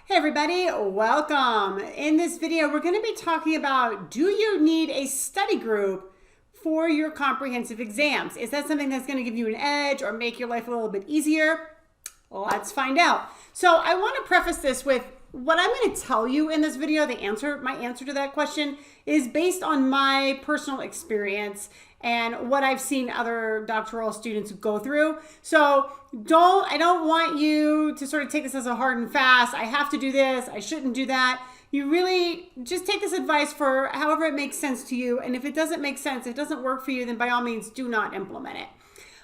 Hey everybody, welcome. In this video, we're going to be talking about, do you need a study group for your comprehensive exams? Is that something that's going to give you an edge or make your life a little bit easier? Let's find out. So I want to preface this with what I'm going to tell you in this video. My answer to that question is based on my personal experience and what I've seen other doctoral students go through. So I don't want you to sort of take this as a hard and fast, I have to do this, I shouldn't do that. You really just take this advice for however it makes sense to you. And if it doesn't make sense, if it doesn't work for you, then by all means do not implement it.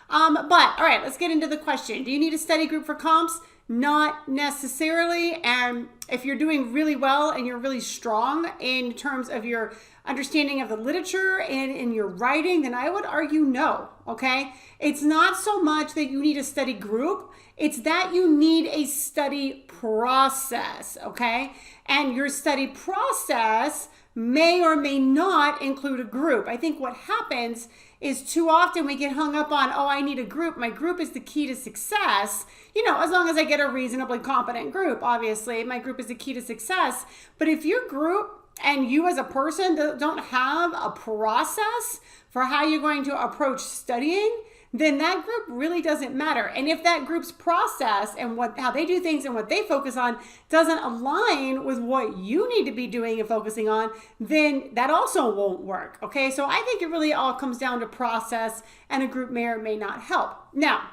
But all right, let's get into the question. Do you need a study group for comps? Not necessarily. And if you're doing really well and you're really strong in terms of your understanding of the literature and in your writing, then I would argue no, okay? It's not so much that you need a study group, it's that you need a study process, okay? And your study process may or may not include a group. I think what happens is too often we get hung up on, oh, I need a group. My group is the key to success. As long as I get a reasonably competent group, obviously, my group is the key to success. But if your group and you as a person don't have a process for how you're going to approach studying, then that group really doesn't matter. And if that group's process and how they do things and what they focus on doesn't align with what you need to be doing and focusing on, then that also won't work, okay? So I think it really all comes down to process, and a group may or may not help. Now,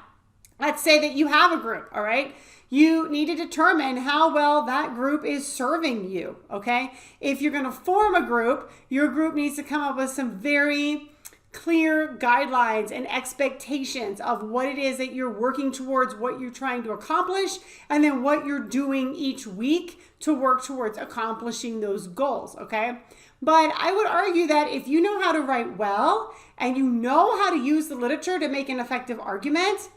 let's say that you have a group, all right? You need to determine how well that group is serving you, okay? If you're gonna form a group, your group needs to come up with some very clear guidelines and expectations of what it is that you're working towards, what you're trying to accomplish, and then what you're doing each week to work towards accomplishing those goals, okay? But I would argue that if you know how to write well and you know how to use the literature to make an effective argument,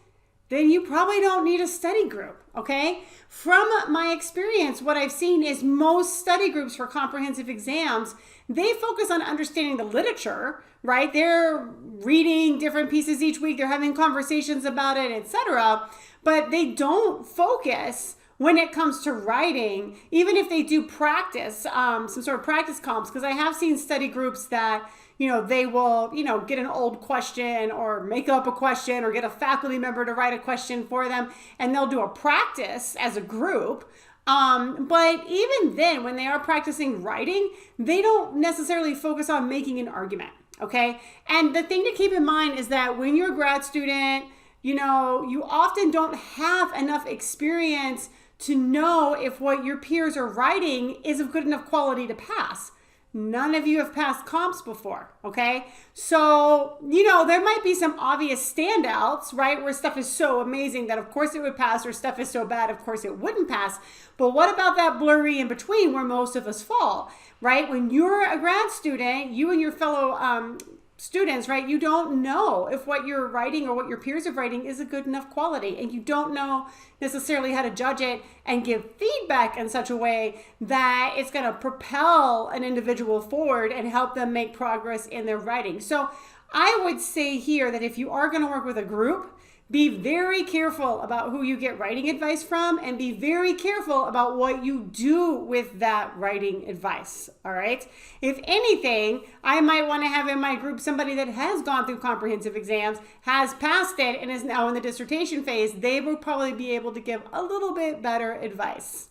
then you probably don't need a study group, okay? From my experience, what I've seen is most study groups for comprehensive exams, they focus on understanding the literature, right? They're reading different pieces each week, they're having conversations about it, etc. But they don't focus when it comes to writing, even if they do practice, some sort of practice comps, because I have seen study groups that they will, get an old question or make up a question or get a faculty member to write a question for them, and they'll do a practice as a group. But even then, when they are practicing writing, they don't necessarily focus on making an argument, okay? And the thing to keep in mind is that when you're a grad student, you often don't have enough experience to know if what your peers are writing is of good enough quality to pass. None of you have passed comps before, okay? So, there might be some obvious standouts, right? Where stuff is so amazing that of course it would pass, or stuff is so bad, of course it wouldn't pass. But what about that blurry in between where most of us fall, right? When you're a grad student, you and your fellow students, right? You don't know if what you're writing or what your peers are writing is a good enough quality, and you don't know necessarily how to judge it and give feedback in such a way that it's going to propel an individual forward and help them make progress in their writing. So I would say here that if you are going to work with a group, be very careful about who you get writing advice from, and be very careful about what you do with that writing advice, all right? If anything, I might want to have in my group somebody that has gone through comprehensive exams, has passed it, and is now in the dissertation phase. They will probably be able to give a little bit better advice.